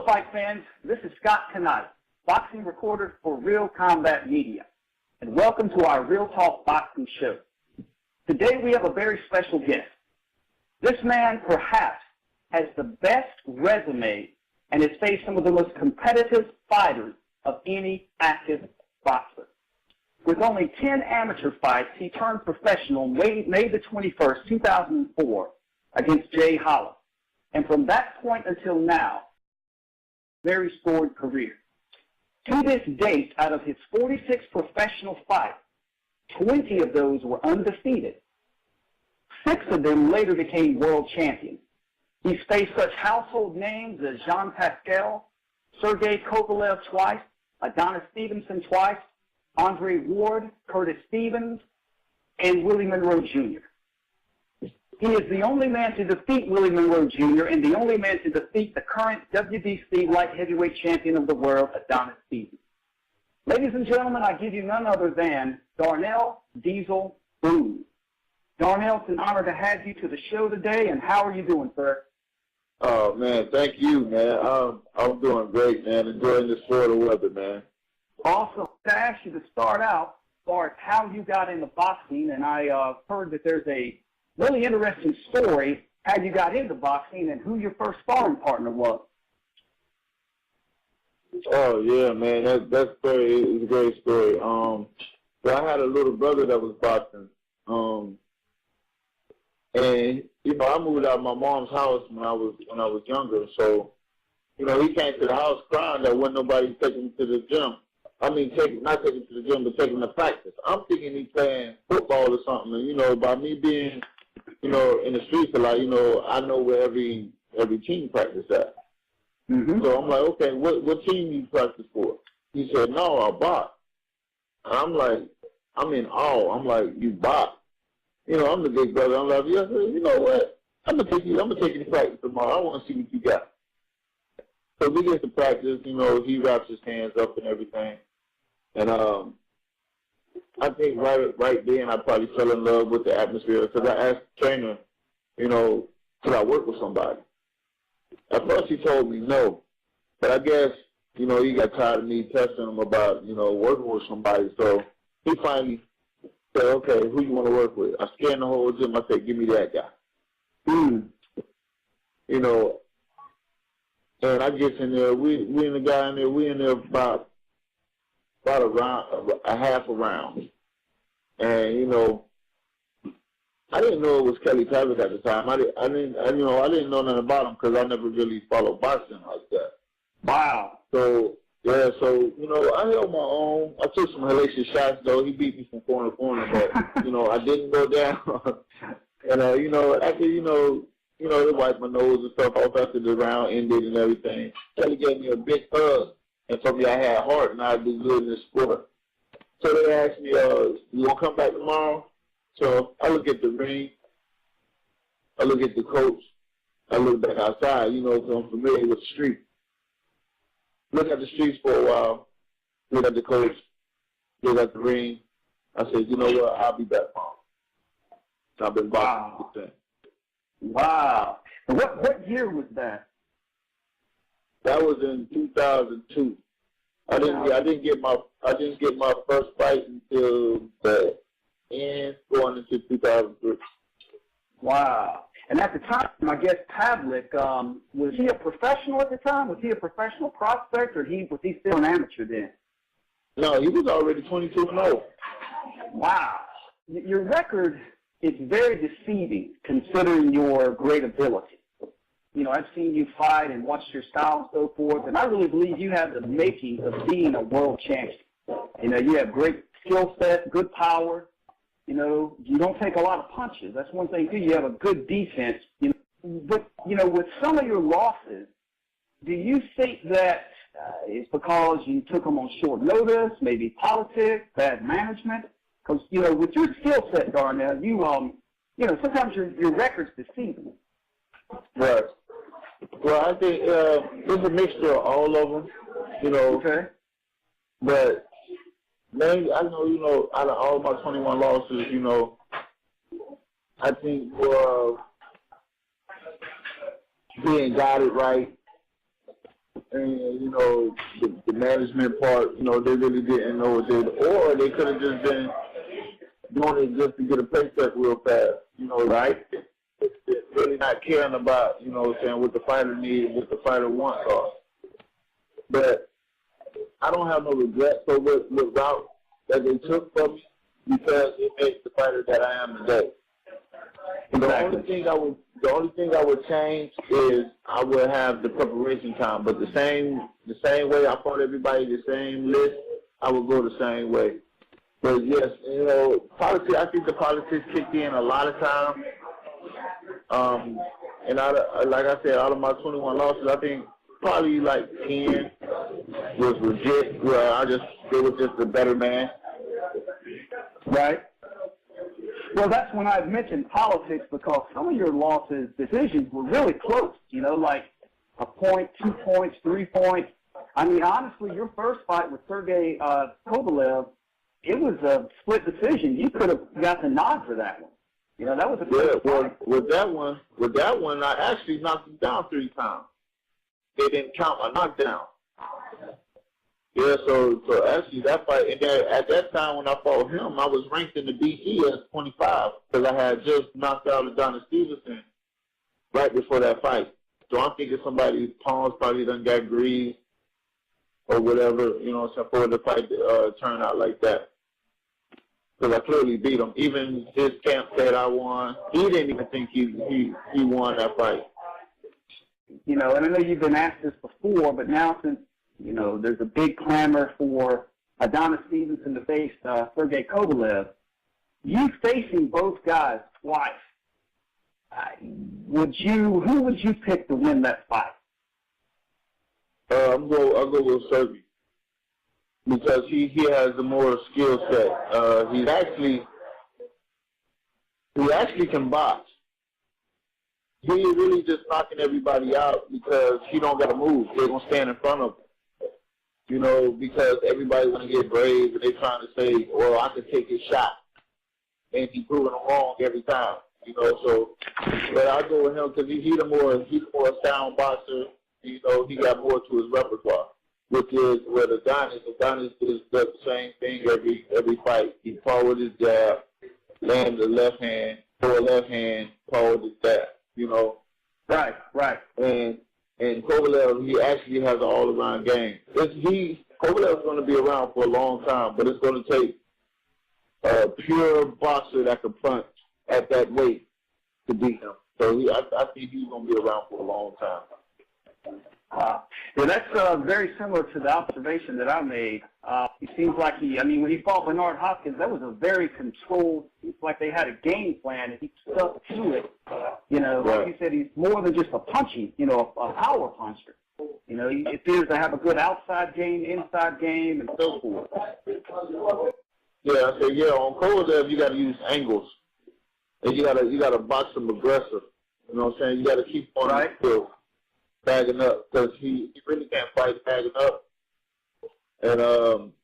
fight fans, this is Scott Canipe, boxing reporter for Real Combat Media, and welcome to our Real Talk Boxing Show. Today we have a very special guest. This man perhaps has the best resume and has faced some of the most competitive fighters of any active boxer. With only 10 amateur fights, he turned professional May the 21st, 2004 against Jay Hollis. And from that point until now, very storied career. To this date, out of his 46 professional fights, 20 of those were undefeated. 6 of them later became world champions. He's faced such household names as Jean Pascal, Sergey Kovalev twice, Adonis Stevenson twice, Andre Ward, Curtis Stevens, and Willie Monroe Jr. He is the only man to defeat Willie Monroe Jr. and the only man to defeat the current WBC light heavyweight champion of the world, Adonis Stevens. Ladies and gentlemen, I give you none other than Darnell Diesel Boone. Darnell, it's an honor to have you to the show today, and how are you doing, sir? Oh, man, thank you, man. I'm doing great, man. Enjoying this Florida weather, man. Awesome. To ask you to start out, as far as how you got into boxing, and I heard that there's a really interesting story how you got into boxing and who your first sparring partner was. Oh, yeah, man. That story is a great story. So I had a little brother that was boxing. And, you know, I moved out of my mom's house when I was younger. So, you know, he came to the house crying that wasn't nobody taking him to the gym. I mean, not taking him to the gym, but taking him to practice. I'm thinking he's playing football or something. And, you know, by me being, you know, in the streets a lot, you know, I know where every team practice at. Mm-hmm. So I'm like, okay, what team you practice for? He said, no, I box. I'm like, I'm in awe. I'm like, you box? You know, I'm the big brother. I'm like, yeah, you know what? I'm gonna take you to practice tomorrow. I want to see what you got. So we get to practice. You know, he wraps his hands up and everything. And I think right then I probably fell in love with the atmosphere because I asked the trainer, you know, could I work with somebody? At first he told me no, but I guess, you know, he got tired of me testing him about, you know, working with somebody. So he finally said, okay, who you want to work with? I scanned the whole gym. I said, give me that guy. You know, and I get in there. We and the guy in there. We in there about a half a round. And you know, I didn't know it was Kelly Pavitt at the time. I didn't know nothing about him because I never really followed boxing like that. Wow. So yeah, so you know, I held my own. I took some hellacious shots though. He beat me from corner to corner, but you know, I didn't go down. And you know, after they wiped my nose and stuff off after the round ended and everything. Kelly gave me a big hug and told me I had heart and I'd do good in this sport. So they asked me, you want to come back tomorrow? So I look at the ring, I look at the coach, I look back outside, you know, because I'm familiar with the street. Look at the streets for a while, look at the coach, look at the ring. I said, you know what, I'll be back tomorrow. So I've been boxing since then. Wow. What year was that? That was in 2002. I didn't get my first fight until the end going into 2003. Wow. And at the time, I guess Pavlik, was he a professional at the time? Was he a professional prospect, or was he still an amateur then? No, he was already 22-0. Wow. Your record is very deceiving considering your great ability. You know, I've seen you fight and watched your style and so forth, and I really believe you have the makings of being a world champion. You know, you have great skill set, good power. You know, you don't take a lot of punches. That's one thing, too. You have a good defense. You know, but, you know, with some of your losses, do you think that it's because you took them on short notice, maybe politics, bad management? Because, you know, with your skill set, Darnell, you know, sometimes your record's deceiving. Right. Well, I think it's a mixture of all of them, you know. Okay. But mainly, I know, you know, out of all my 21 losses, you know, I think being guided right, and you know, the management part, you know, they really didn't know what they did, or they could have just been doing it just to get a paycheck real fast, you know, right? Really not caring about, you know what I'm saying, what the fighter needs, what the fighter wants are. But I don't have no regrets for what route that they took from me because it makes the fighter that I am today. Exactly. The only thing I would change is I would have the preparation time. But the same way I fought everybody, the same list, I would go the same way. But yes, you know, politics. I think the politics kicked in a lot of times. And like I said, out of my 21 losses, I think probably like 10 was legit. Where they were just a better man. Right. Well, that's when I mentioned politics because some of your losses, decisions were really close, you know, like a point, 2 points, 3 points. I mean, honestly, your first fight with Sergey Kovalev, it was a split decision. You could have got the nod for that one. You know, that was a good fight. With that one, I actually knocked him down 3 times. They didn't count my knockdown. Yeah, so actually that fight, and then at that time when I fought him, I was ranked in the DC as 25 because I had just knocked out Adonis Stevenson right before that fight. So I'm thinking somebody's palms probably done got greased or whatever, you know, for the fight to turn out like that. Because I clearly beat him. Even his camp said I won. He didn't even think he won that fight. You know, and I know you've been asked this before, but now since you know, there's a big clamor for Adonis Stevenson to face Sergey Kovalev. You facing both guys twice. Who would you pick to win that fight? I'll go with Sergey because he has the more skill set. He actually can box. He really just knocking everybody out because he don't got to move. They're gonna stand in front of him. You know, because everybody want to get brave and they're trying to say, well, I can take his shot. And he's proving them wrong every time. You know, so, but I go with him because he's the more sound boxer. You know, he got more to his repertoire, which is with Adonis. Adonis does the same thing every fight. He forward his jab, land the left hand, forward left hand, forward his jab, you know. Right. And Kovalev, he actually has an all-around game. Kovalev's going to be around for a long time, but it's going to take a pure boxer that can punch at that weight to beat him. So I think he's going to be around for a long time. Wow. Yeah, that's very similar to the observation that I made. It seems like when he fought Bernard Hopkins, that was a very controlled, it's like they had a game plan and he stuck to it. You know, right. Like you said, he's more than just a punching, you know, a power puncher. You know, he appears to have a good outside game, inside game, and so forth. Yeah, I say, on Kovalev, you got to use angles. And you got to box him aggressive. You know what I'm saying? You got to keep on right. Bagging up because he really can't fight bagging up, and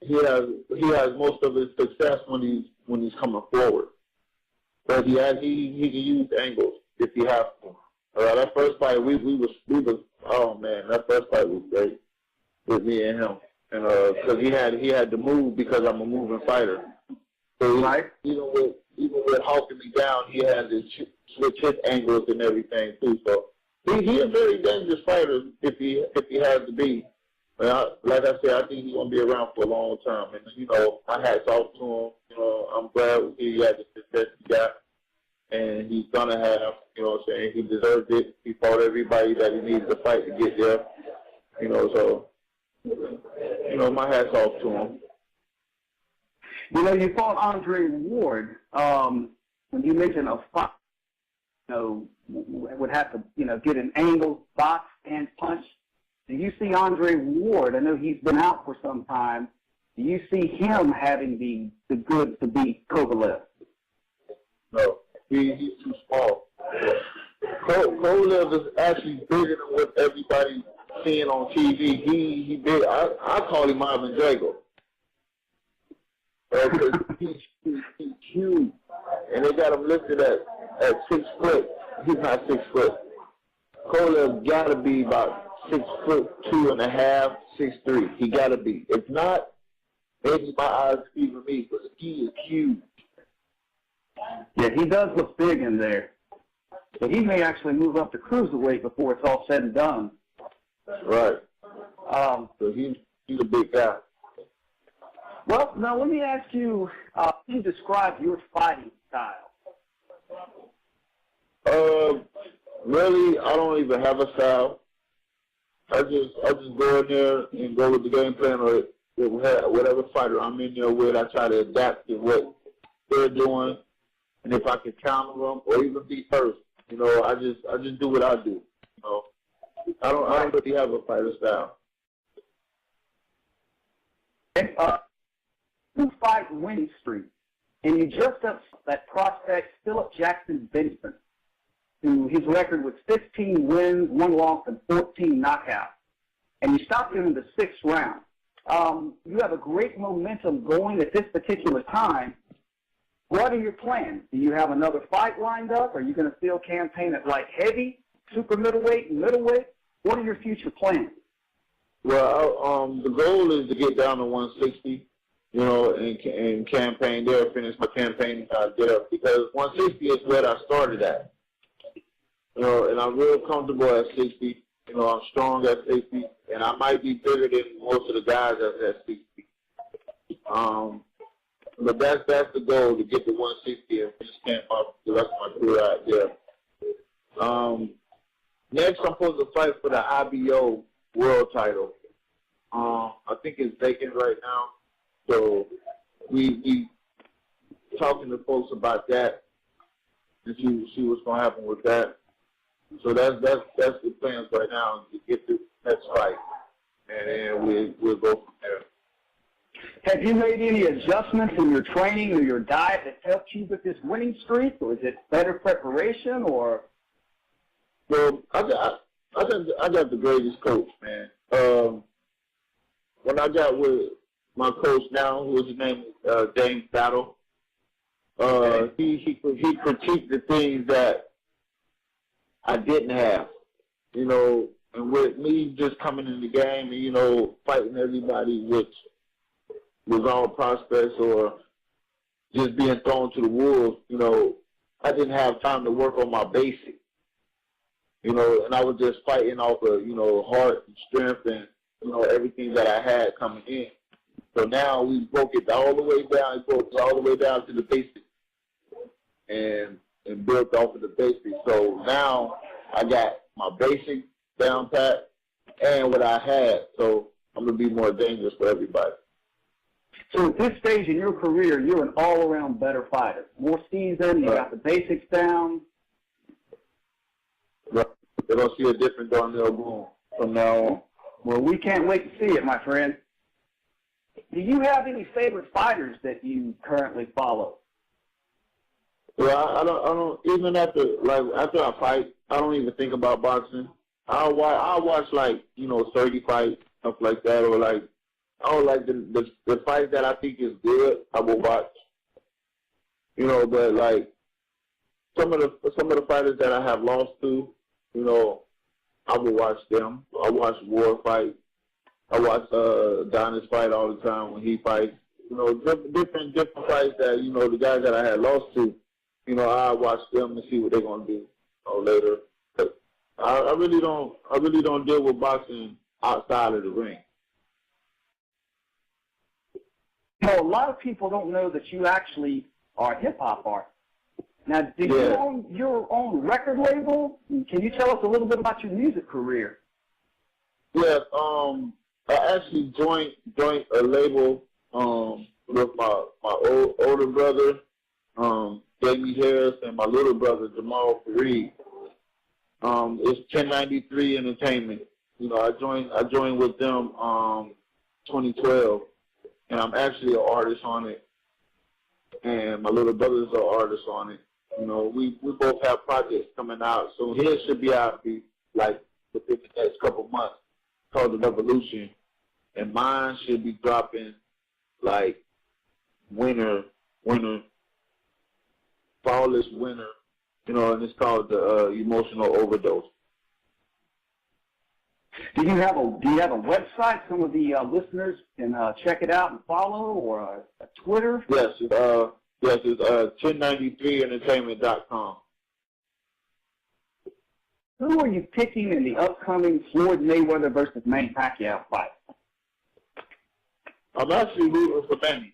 he has most of his success when he's coming forward. But he can use angles if he has to. That first fight we was oh man, that first fight was great with me and him, and because he had to move because I'm a moving fighter. So right. Even with hawking me down, he had to switch his angles and everything too. So. He's a very dangerous fighter if he has to be. But like I said, I think he's gonna be around for a long time. And you know, my hats off to him. You know, I'm glad he had the success he got, and he's gonna have. You know what I'm saying? He deserved it. He fought everybody that he needed to fight to get there. You know, so you know, my hats off to him. You know, you fought Andre Ward. When you mentioned a fight, you know, would have to, you know, get an angle, box, and punch. Do you see Andre Ward? I know he's been out for some time. Do you see him having the goods to beat Kovalev? No, he's too small. Kovalev is actually bigger than what everybody's seeing on TV. He big. I call him Ivan Drago. Because he's huge, and they got him listed at 6 foot. He's not 6 foot. Kovalev got to be about 6'2.5", 6'3". He gotta be. If not, maybe my eyes deceive me, but he is huge. Yeah, he does look big in there. So he may actually move up to cruiserweight before it's all said and done. Right. So he's a big guy. Well, now let me ask you, how do you describe your fighting style? Really, I don't even have a style. I just go in there and go with the game plan, or whatever fighter I'm in there with. I try to adapt to what they're doing, and if I can counter them or even be first, I just do what I do. I don't really have a fighter style. Two-fight winning streak, and you just up that prospect Philip Jackson Benson, who his record was 15 wins, 1 loss, and 14 knockouts. And you stopped him in the 6th round. You have a great momentum going at this particular time. What are your plans? Do you have another fight lined up? Are you going to still campaign at light heavy, super middleweight, and middleweight? What are your future plans? Well, the goal is to get down to 160, and campaign there, finish my campaign there, because 160 is where I started at. And I'm real comfortable at 60. I'm strong at 60, and I might be bigger than most of the guys at 60. But that's the goal, to get to 160 and finish camp up the rest of my career out there. Next, I'm supposed to fight for the IBO world title. I think it's vacant right now, so we talking to folks about that and see what's gonna happen with that. So that's the plans right now, to get to the next fight, and then we'll go from there. Have you made any adjustments in your training or your diet that helped you with this winning streak, or is it better preparation, or? Well, I got the greatest coach, man. When I got with my coach now, who is his name, James Battle, he critiqued the things that I didn't have, and with me just coming in the game and, fighting everybody, which was all prospects or just being thrown to the wolves, I didn't have time to work on my basics, and I was just fighting off of, heart and strength and, everything that I had coming in. So now we broke it all the way down, to the basics and built off of the basics. So now I got my basics down pat and what I had, so I'm going to be more dangerous for everybody. So at this stage in your career, you're an all-around better fighter. More seasoned, you got the basics down. Right. They're going to see a different Darnell Boone from now on. Well, we can't wait to see it, my friend. Do you have any favorite fighters that you currently follow? Well, I don't even after I fight, I don't even think about boxing. I'll watch 30 fights, stuff like that, or I don't like the fight that I think is good, I will watch. But some of the fighters that I have lost to, I will watch them. I watch War fight. I watch Donna's fight all the time when he fights. Different fights that the guys that I had lost to. I watch them and see what they're gonna do later. But I really don't deal with boxing outside of the ring. A lot of people don't know that you actually are a hip-hop artist. Now, do you own your own record label? Can you tell us a little bit about your music career? Yeah, I actually joined a label with my older brother, Jamie Harris, and my little brother, Jamal Fareed. It's 1093 Entertainment. I joined with them 2012, and I'm actually an artist on it, and my little brother's an artist on it. We both have projects coming out, so his should be out within the next couple months, called The Revolution, and mine should be dropping winter, fallish winter, and it's called The Emotional Overdose. Do you have a website some of the listeners can check it out and follow, or a Twitter? Yes, it's 1093entertainment.com. Who are you picking in the upcoming Floyd Mayweather versus Manny Pacquiao fight? I'm actually rooting for Manny.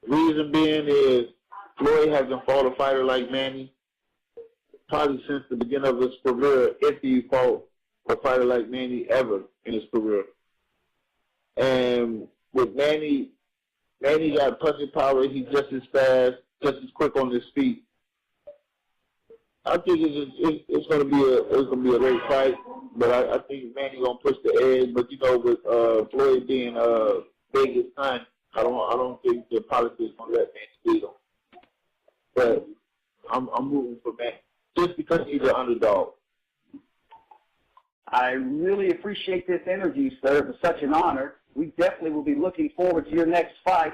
Reason being is Floyd hasn't fought a fighter like Manny probably since the beginning of his career, if he fought a fighter like Manny ever in his career. And with Manny got punching power. He's just as fast, just as quick on his feet. I think it's going to be a great fight, but I think Manny gonna push the edge. But you know, with Floyd being Vegas son, I don't think the politics gonna let Manny beat him. But I'm rooting for Manny just because he's an underdog. I really appreciate this interview, sir. It was such an honor. We definitely will be looking forward to your next fight,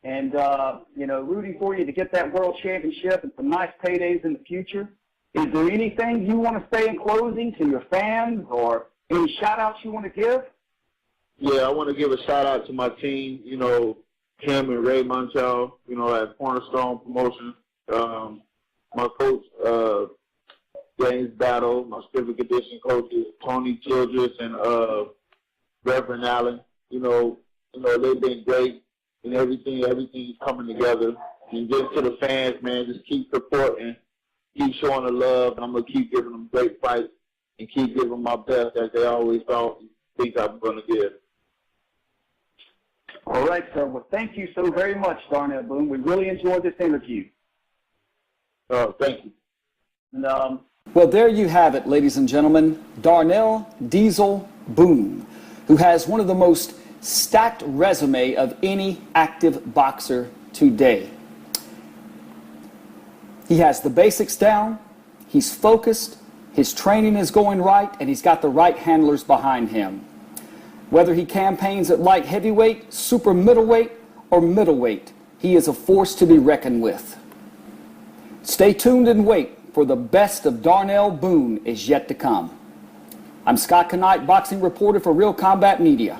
and rooting for you to get that world championship and some nice paydays in the future. Is there anything you want to say in closing to your fans, or any shout-outs you want to give? Yeah, I want to give a shout-out to my team, Kim and Ray Montel, at Cornerstone Promotions. My coach, James Battle, my strength and conditioning coaches, Tony Childress and Reverend Allen. They've been great, and everything's coming together. And just to the fans, man, just keep supporting. Keep showing the love, and I'm going to keep giving them great fights and keep giving them my best as they always think I'm going to give. All right, sir. Well, thank you so very much, Darnell Boone. We really enjoyed this interview. Thank you. And, well, there you have it, ladies and gentlemen. Darnell Diesel Boone, who has one of the most stacked resume of any active boxer today. He has the basics down, he's focused, his training is going right, and he's got the right handlers behind him. Whether he campaigns at light heavyweight, super middleweight, or middleweight, he is a force to be reckoned with. Stay tuned and wait, for the best of Darnell Boone is yet to come. I'm Scott Canipe, boxing reporter for Real Combat Media,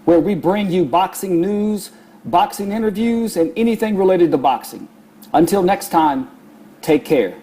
where we bring you boxing news, boxing interviews, and anything related to boxing. Until next time, take care.